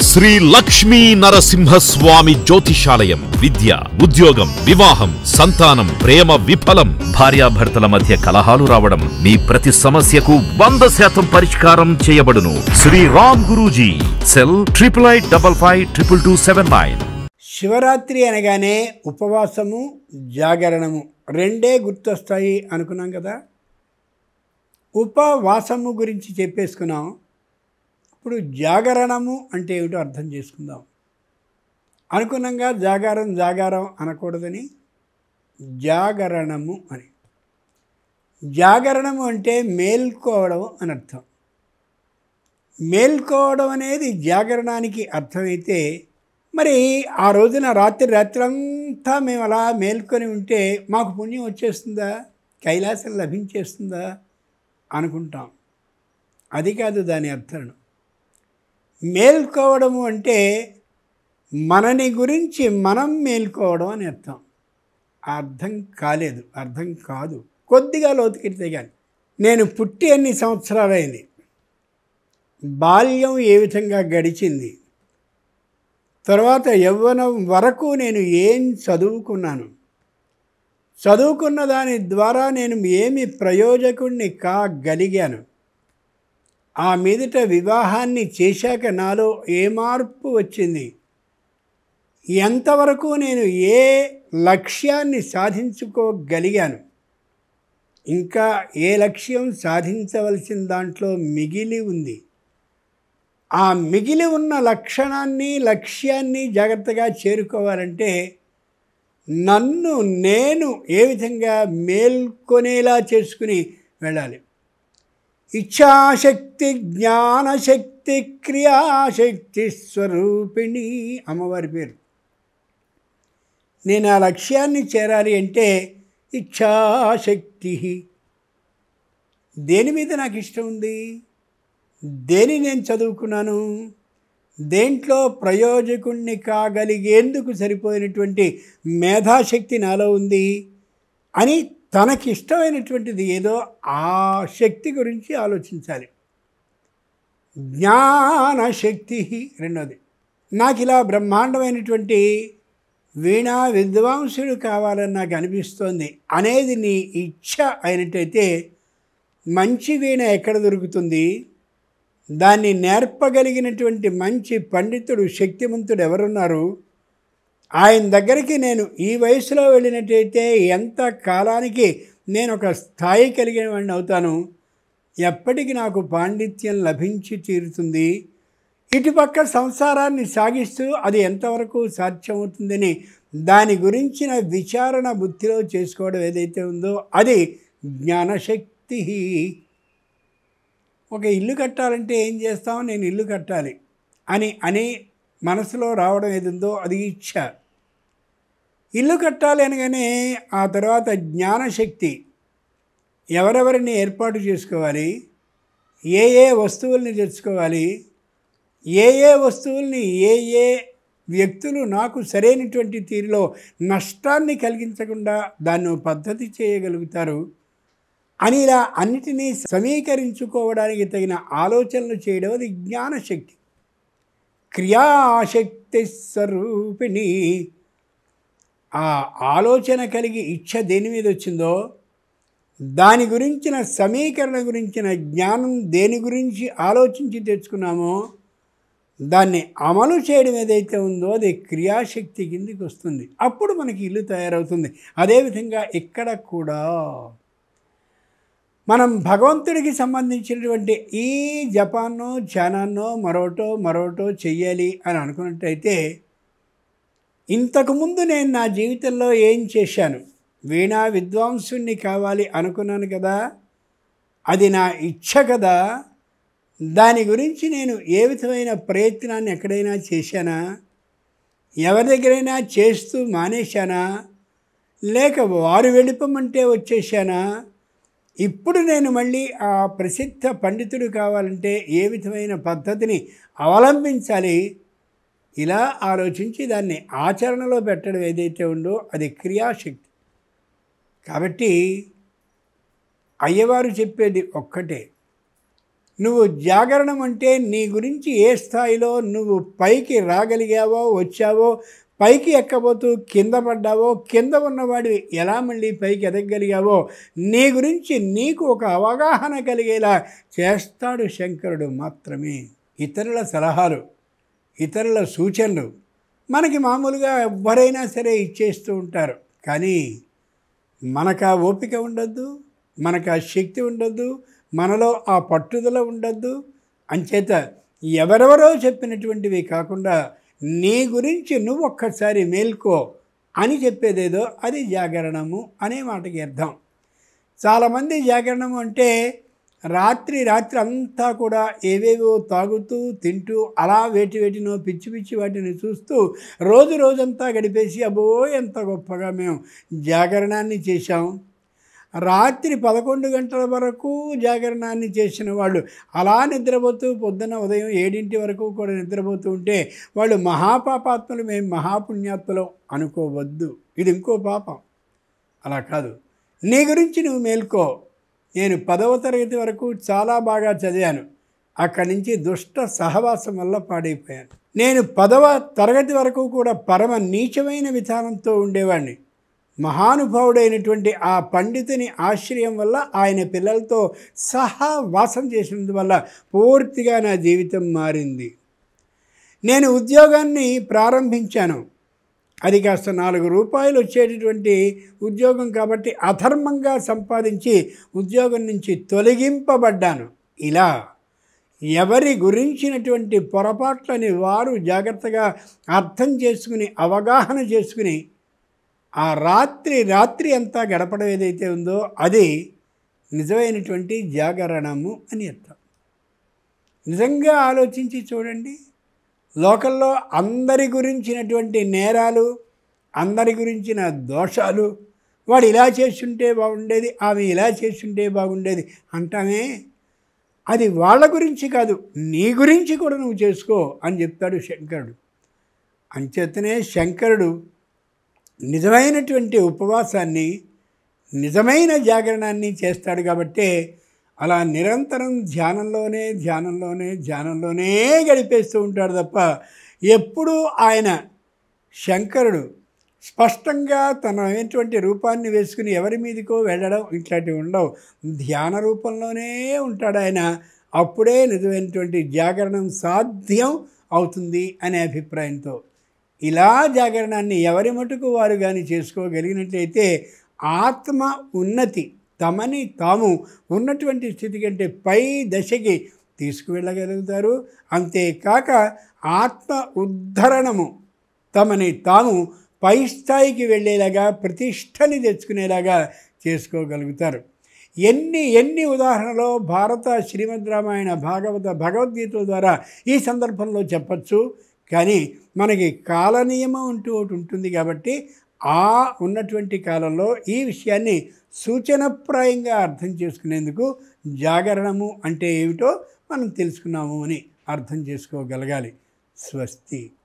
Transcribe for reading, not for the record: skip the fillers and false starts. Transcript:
శ్రీ లక్ష్మీ నరసింహస్వామి జ్యోతిషాలయం. విద్య, ఉద్యోగం, వివాహం, సంతానం, ప్రేమ విఫలం, భార్యాభర్తల మధ్య కలహాలు రావడం, మీ ప్రతి సమస్యకు 100% పరిష్కారం చేయబడును. శ్రీ రామ్ గురూజీ. సెల్ 8855522279. శివరాత్రి అనగానే ఉపవాసము, జాగరణము రెండే గుర్తొస్తాయి అనుకున్నాం కదా. ఉపవాసము గురించి చెప్పేసుకున్నాం. ఇప్పుడు జాగరణము అంటే ఏమిటో అర్థం చేసుకుందాం. అనుకున్నాంగా జాగారం అనకూడదని, జాగరణము అని. జాగరణము అంటే మేల్కోవడం అని అర్థం. మేల్కోవడం అనేది జాగరణానికి అర్థమైతే, మరి ఆ రోజున రాత్రంతా మేము అలా మేల్కొని ఉంటే మాకు పుణ్యం వచ్చేస్తుందా, కైలాసం లభించేస్తుందా అనుకుంటాం. అది కాదు దాని అర్థం. మేల్కోవడము అంటే మనని గురించి మనం మేల్కోవడం అని అర్థం. అర్థం కాదు. కొద్దిగా లోతుకెడితే కానీ. నేను పుట్టి ఎన్ని సంవత్సరాలైంది, బాల్యం ఏ విధంగా గడిచింది, తర్వాత యవ్వనం వరకు నేను ఏం చదువుకున్నాను, చదువుకున్న దాని ద్వారా నేను ఏమి ప్రయోజకుడిని కాగలిగాను, ఆ మీదట వివాహాన్ని చేశాక నాలో ఏ మార్పు వచ్చింది, ఎంతవరకు నేను ఏ లక్ష్యాన్ని సాధించుకోగలిగాను, ఇంకా ఏ లక్ష్యం సాధించవలసిన దాంట్లో మిగిలి ఉంది, ఆ మిగిలి ఉన్న లక్ష్యాన్ని జాగ్రత్తగా చేరుకోవాలంటే నన్ను నేను ఏ విధంగా మేల్కొనేలా చేసుకుని వెళ్ళాలి. ఇచ్ఛాశక్తి, జ్ఞానశక్తి, క్రియాశక్తి స్వరూపిణి అమ్మవారి పేరు. నేను ఆ లక్ష్యాన్ని చేరాలి అంటే ఇచ్ఛాశక్తి. దేని మీద నాకు ఇష్టం ఉంది, దేని నేను చదువుకున్నాను, దేంట్లో ప్రయోజకుణ్ణి కాగలిగేందుకు సరిపోయినటువంటి మేధాశక్తి నాలో ఉంది అని తనకిష్టమైనటువంటిది ఏదో ఆ శక్తి గురించి ఆలోచించాలి. జ్ఞానశక్తి రెండోది. నాకు ఇలా బ్రహ్మాండమైనటువంటి వీణా విద్వాంసుడు కావాలని నాకు అనిపిస్తోంది అనేది నీ ఇచ్ఛ అయినట్టయితే మంచి వీణ ఎక్కడ దొరుకుతుంది, దాన్ని నేర్పగలిగినటువంటి మంచి పండితుడు, శక్తిమంతుడు ఎవరున్నారు, ఆయన దగ్గరికి నేను ఈ వయసులో వెళ్ళినట్టయితే ఎంత కాలానికి నేను ఒక స్థాయి కలిగిన వాడిని అవుతాను, ఎప్పటికి నాకు పాండిత్యం లభించి తీరుతుంది, ఇటుపక్క సంసారాన్ని సాగిస్తూ అది ఎంతవరకు సాధ్యమవుతుందని దాని గురించిన విచారణ బుద్ధిలో చేసుకోవడం ఏదైతే ఉందో అది జ్ఞానశక్తి. ఒక ఇల్లు కట్టాలంటే ఏం చేస్తాం, నేను ఇల్లు కట్టాలి అని మనసులో రావడం ఏది ఉందో అది ఇచ్ఛ. ఇల్లు కట్టాలి అనగానే ఆ తర్వాత జ్ఞానశక్తి. ఎవరెవరిని ఏర్పాటు చేసుకోవాలి, ఏ వస్తువుల్ని తెచ్చుకోవాలి, ఏ వస్తువుల్ని ఏ వ్యక్తులు నాకు సరైనటువంటి తీరులో నష్టాన్ని కలిగించకుండా దాన్ని పద్ధతి చేయగలుగుతారు అని ఇలా అన్నిటినీ సమీకరించుకోవడానికి తగిన ఆలోచనలు చేయడం అది జ్ఞానశక్తి. క్రియాశక్తి స్వరూపిణి. ఆ ఆలోచన కలిగి ఇచ్ఛ దేని మీద వచ్చిందో దాని గురించిన సమీకరణ గురించిన జ్ఞానం దేని గురించి ఆలోచించి తెచ్చుకున్నామో దాన్ని అమలు చేయడం ఏదైతే ఉందో అది క్రియాశక్తి కిందికి వస్తుంది. అప్పుడు మనకి ఇల్లు తయారవుతుంది. అదేవిధంగా ఇక్కడ కూడా మనం భగవంతుడికి సంబంధించినటువంటి ఈ జపాన్నో ధ్యానాన్నో మరోటో చెయ్యాలి అని అనుకున్నట్టయితే, ఇంతకుముందు నేను నా జీవితంలో ఏం చేశాను, వీణా విద్వాంసుణ్ణి కావాలి అనుకున్నాను కదా, అది నా ఇచ్ఛ కదా, దాని గురించి నేను ఏ విధమైన ప్రయత్నాన్ని ఎక్కడైనా చేశానా, ఎవరి దగ్గరైనా చేస్తూ మానేశానా, లేక వారు వెళ్ళిపోమంటే వచ్చేసానా, ఇప్పుడు నేను మళ్ళీ ఆ ప్రసిద్ధ పండితుడు కావాలంటే ఏ విధమైన పద్ధతిని అవలంబించాలి, ఇలా ఆలోచించి దాన్ని ఆచరణలో పెట్టడం ఏదైతే ఉందో అది క్రియాశక్తి. కాబట్టి అయ్యవారు చెప్పేది ఒక్కటే, నువ్వు జాగరణం అంటే నీ గురించి ఏ స్థాయిలో నువ్వు పైకి రాగలిగావో, వచ్చావో, పైకి ఎక్కబోతూ కింద పడ్డావో, కింద ఉన్నవాడివి ఎలా మళ్ళీ పైకి ఎదగలిగావో నీ గురించి నీకు ఒక అవగాహన కలిగేలా చేస్తాడు శంకరుడు మాత్రమే. ఇతరుల సలహాలు, ఇతరుల సూచనలు మనకి మామూలుగా ఎవ్వరైనా సరే ఇచ్చేస్తూ ఉంటారు. కానీ మనకు ఆ ఓపిక ఉండొద్దు, మనకు ఆ శక్తి ఉండొద్దు, మనలో ఆ పట్టుదల ఉండొద్దు. అంచేత ఎవరెవరో చెప్పినటువంటివి కాకుండా నీ గురించి నువ్వు ఒక్కసారి మేల్కో అని చెప్పేదేదో అది జాగరణము అనే మాటకి అర్థం. చాలామంది జాగరణము అంటే రాత్రి అంతా కూడా ఏవేవో తాగుతూ తింటూ అలా వేటినో పిచ్చి వాటిని చూస్తూ రోజంతా గడిపేసి అబ్బో ఎంత గొప్పగా మేము జాగరణాన్ని చేశాం. రాత్రి 11 గంటల వరకు జాగరణాన్ని చేసిన వాళ్ళు అలా నిద్రపోతూ పొద్దున్న ఉదయం 7 వరకు కూడా నిద్రపోతూ ఉంటే వాళ్ళు మహాపాపాత్ములు, మేము మహాపుణ్యాత్ములు అనుకోవద్దు. ఇది ఇంకో పాపం. అలా కాదు. నీ గురించి నువ్వు మేల్కో. నేను 10వ తరగతి వరకు చాలా బాగా చదివాను. అక్కడి నుంచి దుష్ట సహవాసం వల్ల పాడైపోయాను. నేను 10వ తరగతి వరకు కూడా పరమ నీచమైన విధానంతో ఉండేవాడిని. మహానుభావుడైనటువంటి ఆ పండితుని ఆశ్రయం వల్ల, ఆయన పిల్లలతో సహా వాసం చేసినందువల్ల పూర్తిగా నా జీవితం మారింది. నేను ఉద్యోగాన్ని ప్రారంభించాను. అది కాస్త 4 రూపాయలు వచ్చేటటువంటి ఉద్యోగం కాబట్టి అధర్మంగా సంపాదించి ఉద్యోగం నుంచి తొలగింపబడ్డాను. ఇలా ఎవరి గురించినటువంటి పొరపాట్లని వారు జాగ్రత్తగా అర్థం చేసుకుని, అవగాహన చేసుకుని ఆ రాత్రి అంతా గడపడం ఏదైతే ఉందో అది నిజమైనటువంటి జాగరణము అని అర్థం. నిజంగా ఆలోచించి చూడండి. లోకల్లో అందరి గురించినటువంటి నేరాలు, అందరి గురించిన దోషాలు, వాడు ఇలా చేస్తుంటే బాగుండేది, ఆమె ఇలా చేస్తుంటే బాగుండేది అంటామే, అది వాళ్ళ గురించి కాదు, నీ గురించి కూడా నువ్వు చేసుకో అని చెప్తాడు శంకరుడు. అంచేతనే శంకరుడు నిజమైనటువంటి ఉపవాసాన్ని, నిజమైన జాగరణాన్ని చేస్తాడు. కాబట్టి అలా నిరంతరం ధ్యానంలోనే గడిపేస్తూ ఉంటాడు తప్ప ఎప్పుడూ ఆయన శంకరుడు స్పష్టంగా తనటువంటి రూపాన్ని వేసుకుని ఎవరి మీదకో వెళ్ళడం ఇట్లాంటివి ఉండవు. ధ్యాన రూపంలోనే ఉంటాడు ఆయన. అప్పుడే నిజమైనటువంటి జాగరణం సాధ్యం అవుతుంది అనే అభిప్రాయంతో ఇలా జాగరణాన్ని ఎవరి మటుకు వారు కానీ చేసుకోగలిగినట్లయితే ఆత్మ ఉన్నతి, తమని తాము ఉన్నటువంటి స్థితి కంటే పై దశకి తీసుకువెళ్ళగలుగుతారు. అంతేకాక ఆత్మ ఉద్ధరణము, తమని తాము పై స్థాయికి వెళ్ళేలాగా, ప్రతిష్టని తెచ్చుకునేలాగా చేసుకోగలుగుతారు. ఎన్ని ఉదాహరణలో భారత, శ్రీమద్ రామాయణ, భాగవత, భగవద్గీతల ద్వారా ఈ సందర్భంలో చెప్పచ్చు. కానీ మనకి కాలనియమం అంటూ ఒకటి ఉంటుంది కాబట్టి ఆ ఉన్నటువంటి కాలంలో ఈ విషయాన్ని సూచనప్రాయంగా అర్థం చేసుకునేందుకు జాగరణము అంటే ఏమిటో మనం తెలుసుకున్నాము అని అర్థం చేసుకోగలగాలి. స్వస్తి.